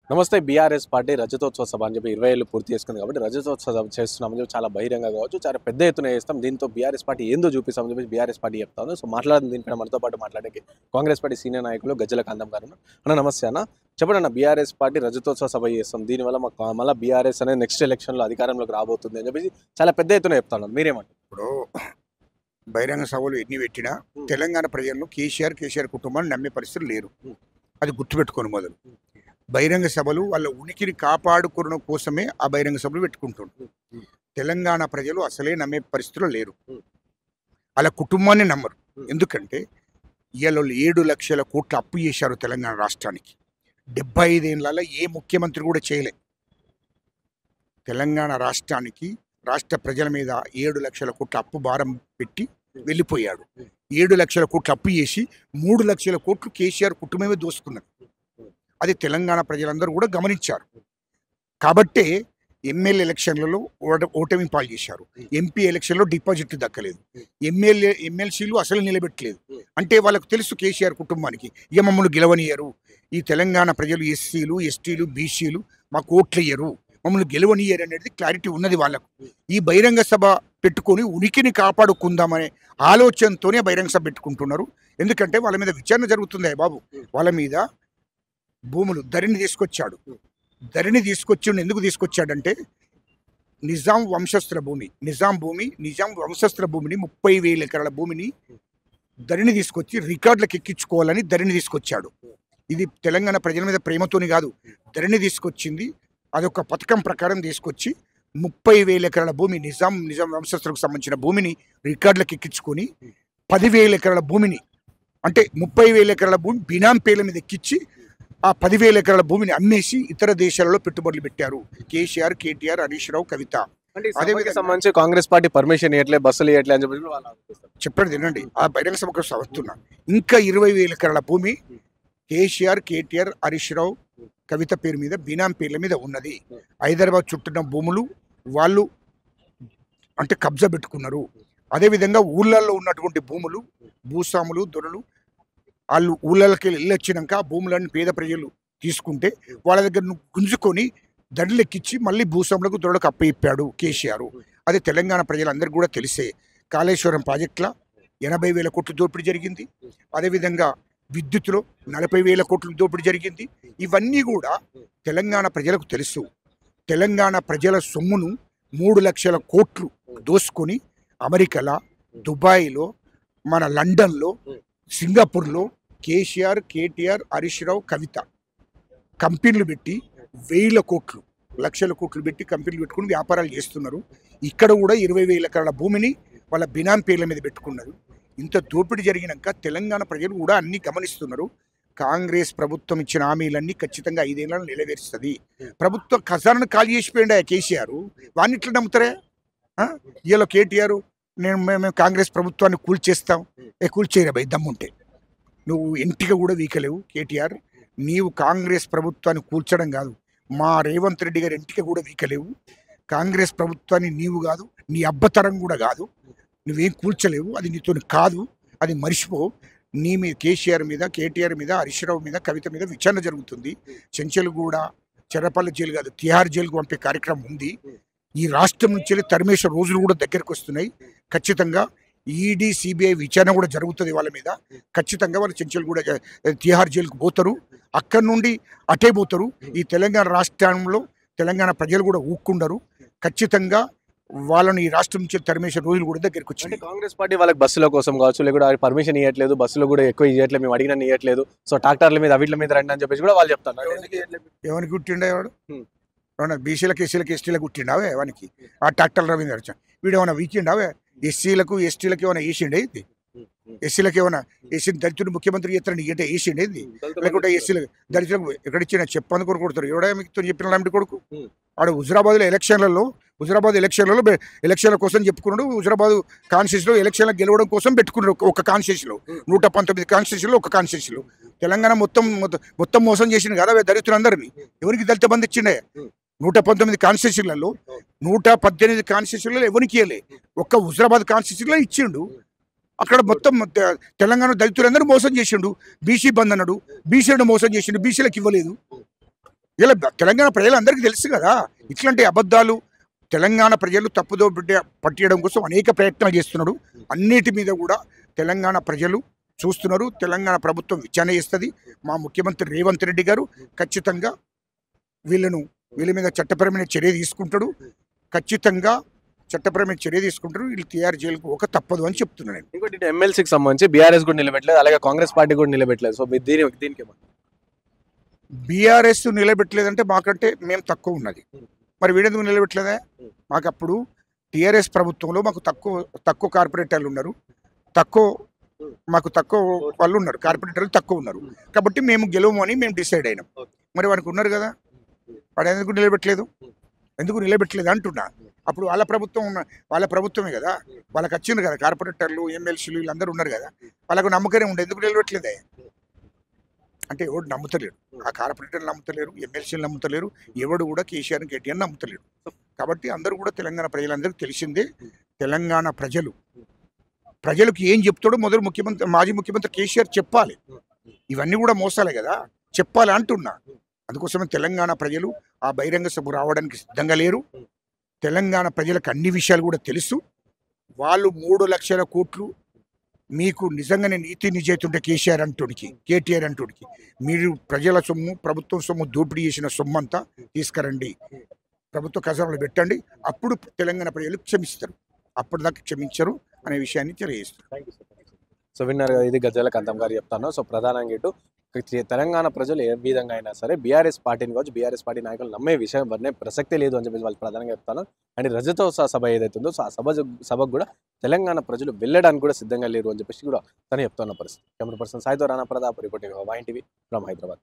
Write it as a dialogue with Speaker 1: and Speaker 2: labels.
Speaker 1: నమస్తే. BRS party రజతోత్సవ సభ అని చెప్పి 20 ఏళ్ళు పూర్తి చేసుకుంది కాబట్టి రజతోత్సవ సభ చేస్తున్నామని చెప్పి చాలా బహిరంగ కావచ్చు, చాలా పెద్ద ఎత్తున చేస్తాం. దీంతో బీఆర్ఎస్ పార్టీ ఏందో చూపిస్తామని చెప్పి బీఆర్ఎస్ పార్టీ చెప్తాను. సో మాట్లాడిన దీనిపైన మనతో పాటు మాట్లాడడానికి కాంగ్రెస్ పార్టీ సీనియర్ నాయకులు గజ్జల కాంతం గారు ఉన్నారు. అన్న నమస్తే అన్న. చెప్పండి అన్న, బీఆర్ఎస్ పార్టీ రజతోత్సవ సభ చేస్తాం, దీనివల్ల మాకు మళ్ళీ బీఆర్ఎస్ అనేది నెక్స్ట్ ఎలక్షన్లో అధికారంలోకి రాబోతుంది అని చెప్పి చాలా పెద్ద ఎత్తున చెప్తాను. మీరేమంటారు?
Speaker 2: ఇప్పుడు బహిరంగ సభలు ఎన్ని పెట్టినా తెలంగాణ ప్రజలను కేసీఆర్ కుటుంబాన్ని నమ్మే పరిస్థితులు లేరు. అది గుర్తుపెట్టుకోను. మొదలు బహిరంగ సభలు వాళ్ళ ఉనికిని కాపాడుకోవడం కోసమే ఆ బహిరంగ సభలు పెట్టుకుంటున్నారు. తెలంగాణ ప్రజలు అసలే నమ్మే పరిస్థితులు లేరు. వాళ్ళ కుటుంబాన్ని నమ్మరు. ఎందుకంటే ఇవాళ 7 లక్షల కోట్ల అప్పు చేశారు తెలంగాణ రాష్ట్రానికి. 75 ఏళ్ళ ఏ ముఖ్యమంత్రి కూడా చేయలే. తెలంగాణ రాష్ట్రానికి రాష్ట్ర ప్రజల మీద 7 లక్షల కోట్ల అప్పు భారం పెట్టి వెళ్ళిపోయాడు. 7 లక్షల కోట్ల అప్పు చేసి 3 లక్షల కోట్లు కేసీఆర్ కుటుంబమే దోసుకున్నారు. అది తెలంగాణ ప్రజలందరూ కూడా గమనించారు. కాబట్టే ఎమ్మెల్యే ఎలక్షన్లలో ఓటమి పాలు చేశారు. ఎంపీ ఎలక్షన్లో డిపాజిట్లు దక్కలేదు. ఎమ్మెల్సీలు అసలు నిలబెట్టలేదు. అంటే వాళ్ళకు తెలుసు కేసీఆర్ కుటుంబానికి ఇక మమ్మల్ని గెలవనియరు, ఈ తెలంగాణ ప్రజలు ఎస్సీలు ఎస్టీలు బీసీలు మాకు ఓట్లు ఇయ్యరు, మమ్మల్ని గెలవనియరు అనేది క్లారిటీ ఉన్నది వాళ్ళకు. ఈ బహిరంగ సభ పెట్టుకొని ఉనికిని కాపాడుకుందామనే ఆలోచనతోనే బహిరంగ సభ పెట్టుకుంటున్నారు. ఎందుకంటే వాళ్ళ మీద విచారణ జరుగుతుంది. బాబు, వాళ్ళ మీద భూములు ధరణి తీసుకొచ్చాడు. ధరణి ఎందుకు తీసుకొచ్చాడంటే నిజాం వంశస్థుల భూమి, నిజాం వంశస్థుల భూమిని 30,000 ఎకరాల భూమిని ధరణి తీసుకొచ్చి రికార్డులకు ఎక్కించుకోవాలని ధరణి తీసుకొచ్చాడు. ఇది తెలంగాణ ప్రజల మీద ప్రేమతోని కాదు, ధరణి తీసుకొచ్చింది. అదొక పథకం ప్రకారం తీసుకొచ్చి 30,000 ఎకరాల భూమి నిజాం వంశస్థులకు సంబంధించిన భూమిని రికార్డులకు ఎక్కించుకొని 10,000 ఎకరాల భూమిని, అంటే 30,000 ఎకరాల భూమి బినాం పేర్ల మీద ఎక్కించి ఆ 10,000 ఎకరాల భూమిని అమ్మేసి ఇతర దేశాలలో పెట్టుబడులు పెట్టారు కేసీఆర్, కేటీఆర్, హరీష్ రావు, కవిత.
Speaker 1: అదే సంబంధించి కాంగ్రెస్ పార్టీ పర్మిషన్ ఇవ్వట్లేదు, బస్సులు ఇవ్వట్లేదు అని చెప్పి
Speaker 2: చెప్పండి తినండి. ఆ బహిరంగ సభకు వస్తున్నా. ఇంకా 20,000 ఎకరాల భూమి కేసీఆర్, కేటీఆర్, హరీష్ రావు, కవిత పేరు మీద బినాం పేర్ల మీద ఉన్నది. హైదరాబాద్ చుట్టూ భూములు వాళ్ళు అంటే కబ్జా పెట్టుకున్నారు. అదేవిధంగా ఊళ్ళల్లో ఉన్నటువంటి భూములు భూస్వాములు, దొరలు వాళ్ళు ఊళ్ళకి వెళ్ళొచ్చినాక ఆ భూములన్నీ పేద ప్రజలు తీసుకుంటే వాళ్ళ దగ్గర గుంజుకొని దండలెక్కించి మళ్ళీ భూస్వాములకు దొరలకు అప్పయిప్పాడు కేసీఆర్. అది తెలంగాణ ప్రజలందరికీ కూడా తెలిసే. కాళేశ్వరం ప్రాజెక్టులో 80,000 కోట్ల దోపిడీ జరిగింది. అదేవిధంగా విద్యుత్తులో 40,000 కోట్ల దోపిడీ జరిగింది. ఇవన్నీ కూడా తెలంగాణ ప్రజలకు తెలుసు. తెలంగాణ ప్రజల సొమ్మును 3 లక్షల కోట్లు దోసుకొని అమెరికాలో, దుబాయ్లో, మన లండన్లో, సింగపూర్లో కేసీఆర్, కేటీఆర్, హరీష్ రావు, కవిత కంపెనీలు పెట్టి 1,000 కోట్లు, లక్షల కోట్లు పెట్టి కంపెనీలు పెట్టుకుని వ్యాపారాలు చేస్తున్నారు. ఇక్కడ కూడా 20,000 ఎకరాల భూమిని వాళ్ళ బినాం పేర్ల మీద పెట్టుకున్నారు. ఇంత దోపిడీ జరిగినాక తెలంగాణ ప్రజలు కూడా అన్ని గమనిస్తున్నారు. కాంగ్రెస్ ప్రభుత్వం ఇచ్చిన హామీలన్నీ ఖచ్చితంగా 5 ఏళ్ళలో నెరవేరుస్తుంది. ప్రభుత్వ ఖజానాను ఖాళీ చేసిపోయింది కేసీఆర్. వాడిని ఇట్లా నమ్ముతారే? ఇలా కేటీఆర్ మేము కాంగ్రెస్ ప్రభుత్వాన్ని కూల్చేస్తాం. కూల్చేయరా భయ్, దమ్ముంటే. నువ్వు ఎంటిక కూడా వీకలేవు కేటీఆర్. నీవు కాంగ్రెస్ ప్రభుత్వాన్ని కూల్చడం కాదు, మా రేవంత్ రెడ్డి గారి ఎంటిక కూడా వీకలేవు. కాంగ్రెస్ ప్రభుత్వాన్ని నీవు కాదు, నీ అబ్బతరం కూడా కాదు, నువ్వేం కూల్చలేవు. అది నీతో కాదు, అది మర్చిపో. నీ మీద కేసీఆర్ మీద, కేటీఆర్ మీద, హరీష్ రావు మీద, కవిత మీద విచారణ జరుగుతుంది. చెంచల్గూడ, చెర్రపల్లి జైలు కాదు, తిహార్ జైలుకు పంపే కార్యక్రమం ఉంది. ఈ రాష్ట్రం నుంచి తరిమేసే రోజులు కూడా దగ్గరకు వస్తున్నాయి. ఖచ్చితంగా ఈడీ, సిబిఐ విచారణ కూడా జరుగుతుంది వాళ్ళ మీద. ఖచ్చితంగా వాళ్ళు చెంచల్గూడ తిహార్ జైలుకు పోతారు, అక్కడి నుండి అటే పోతారు. ఈ తెలంగాణ రాష్ట్రంలో తెలంగాణ ప్రజలు కూడా ఊక్కుండరు. ఖచ్చితంగా వాళ్ళని ఈ రాష్ట్రం నుంచి తరిమేసే రోజులు కూడా దగ్గరికి వచ్చింది.
Speaker 1: కాంగ్రెస్ పార్టీ వాళ్ళకి బస్సుల కోసం కావచ్చు, లేకపోతే పర్మిషన్ ఇవ్వట్లేదు, బస్సులు కూడా ఎక్కువ ఇవ్వట్లేదు, మేము అడిగిన ఇవ్వట్లేదు, సో ట్రాక్టర్ల మీద వీళ్ళ మీద రండి అని చెప్పేసి కూడా వాళ్ళు చెప్తారు.
Speaker 2: ఎవరికి కుట్టిండే వాడు? ఏమన్నా బీసీలకు, ఎస్సీలకు, ఎస్టీలకు కుట్టిండావే వానికి? ఆ ట్రాక్టర్ల మీద వీడు ఏమైనా వీకిండావే? ఎస్సీలకు, ఎస్టీలకు ఏమైనా వేసిండే? ఇది ఎస్సీలకు ఏమైనా వేసి దళితుడు ముఖ్యమంత్రి చేస్తారని అంటే వేసిండే? ఇది లేకుంటే ఎస్సీలకు దళితులకు ఎక్కడిచ్చిన చెప్పని కొరకు కొడతారు. ఎవడా మీకు చెప్పిన లాంటి కొడుకు ఆడు హుజరాబాద్ ఎలక్షన్లలో ఎలక్షన్ల కోసం చెప్పుకున్నాడు. హుజరాబాద్ కాన్స్టిట్యూన్సీలో ఎలక్షన్లు గెలవడం కోసం పెట్టుకున్నాడు. ఒక కాన్స్టిట్యూన్సీలో 119 కాన్స్టిట్యూన్సీలో ఒక కాన్స్టిట్యూన్సీలో తెలంగాణ మొత్తం మోసం చేసింది కదా దళితులందరినీ. ఎవరికి దళిత బంధు ఇచ్చిండే? 119 కాన్స్టిట్యూన్సీలలో 118 కాన్స్టిట్యూన్సీలలో ఎవరికి ఇవ్వలే. ఒక్క హుజరాబాద్ కాన్స్టిట్యూన్సీలో ఇచ్చిండు. అక్కడ మొత్తం తెలంగాణ దళితులందరూ మోసం చేసిండు. బీసీ బంద్ అన్నాడు, బీసీలను మోసం చేసిండు, బీసీలకు ఇవ్వలేదు. ఇలా తెలంగాణ ప్రజలందరికీ తెలుసు కదా ఇట్లాంటి అబద్ధాలు తెలంగాణ ప్రజలు తప్పుదో పట్టియడం కోసం అనేక ప్రయత్నాలు చేస్తున్నాడు. అన్నిటి మీద కూడా తెలంగాణ ప్రజలు చూస్తున్నారు. తెలంగాణ ప్రభుత్వం విచారణ చేస్తుంది. మా ముఖ్యమంత్రి రేవంత్ రెడ్డి గారు ఖచ్చితంగా వీళ్ళ మీద చట్టపరమైన చర్య తీసుకుంటాడు. ఖచ్చితంగా చట్టపరమైన చర్య తీసుకుంటారు. వీళ్ళు టీఆర్ జైలుకు ఒక తప్పదు అని చెప్తున్నాను.
Speaker 1: ఇంకోటి ఎమ్మెల్సీకి సంబంధించి బీఆర్ఎస్ కూడా నిలబెట్టలేదు, అలాగే కాంగ్రెస్ పార్టీ కూడా నిలబెట్టలేదు. సో మీరు దీనికి
Speaker 2: బీఆర్ఎస్ నిలబెట్టలేదంటే మాకంటే మేము తక్కువ ఉన్నది. మరి వీడెందుకు నిలబెట్టలేదా? మాకు అప్పుడు టీఆర్ఎస్ ప్రభుత్వంలో మాకు తక్కువ కార్పొరేటర్లు ఉన్నారు, మాకు తక్కువ వాళ్ళు ఉన్నారు, కార్పొరేటర్లు తక్కువ ఉన్నారు. కాబట్టి మేము గెలవము అని మేము డిసైడ్ అయినాం. మరి వాడికి ఉన్నారు కదా, వాడు ఎందుకు నిలబెట్టలేదు అంటున్నా. అప్పుడు వాళ్ళ ప్రభుత్వమే కదా, వాళ్ళకి వచ్చింది కదా కార్పొరేటర్లు, ఎమ్మెల్సీలు వీళ్ళందరూ ఉన్నారు కదా, వాళ్ళకు నమ్మకమే ఉండే. ఎందుకు నిలబెట్టలేదే అంటే ఎవడు నమ్ముతలేరు, ఆ కార్పొరేటర్లు నమ్ముతలేరు, ఎమ్మెల్సీలు నమ్ముతలేరు, ఎవడు కూడా కేసీఆర్ కేటీఆర్ నమ్ముతలేరు. కాబట్టి అందరూ కూడా తెలంగాణ ప్రజలందరికీ తెలిసిందే. తెలంగాణ ప్రజలకు ఏం చెప్తాడో మొదలు మాజీ ముఖ్యమంత్రి కేసీఆర్ చెప్పాలి. ఇవన్నీ కూడా మోసాలే కదా, చెప్పాలి అంటున్నా. అందుకోసమే తెలంగాణ ప్రజలు ఆ బహిరంగ సభ రావడానికి సిద్ధంగా లేరు. తెలంగాణ ప్రజలకు అన్ని విషయాలు కూడా తెలుసు. వాళ్ళు 3 లక్షల కోట్లు మీకు నిజంగానే నీతి నిజేతుంటే కేటీఆర్ అంటుడికి మీరు ప్రజల సొమ్ము, ప్రభుత్వం సొమ్ము దోపిడీ చేసిన సొమ్ము అంతా తీసుకురండి, ప్రభుత్వ ఖజానాలో పెట్టండి, అప్పుడు తెలంగాణ ప్రజలు క్షమిస్తారు. అప్పటిదాకా క్షమించరు అనే విషయాన్ని తెలియజేస్తారు.
Speaker 1: సో విన్నారు కదా, ఇది గజ్జల కాంతం గారు చెప్తాను. సో ప్రధానంగా ఇటు తెలంగాణ ప్రజలు ఏ విధంగా అయినా సరే బీఆర్ఎస్ పార్టీని కావచ్చు, బీఆర్ఎస్ పార్టీ నాయకులు నమ్మే విషయం వల్లనే ప్రసక్తే లేదు అని చెప్పేసి వాళ్ళు ప్రధానంగా చెప్తాను. అండ్ రజతోత్సవ సభ ఏదైతే ఉందో, సో ఆ సభకు కూడా తెలంగాణ ప్రజలు వెళ్ళడానికి కూడా సిద్ధంగా లేరు అని చెప్పేసి కూడా తను చెప్తున్న పరిస్థితి. కెమెరా పర్సన్ సాయితో Rana Pratap reporting YNTV from Hyderabad.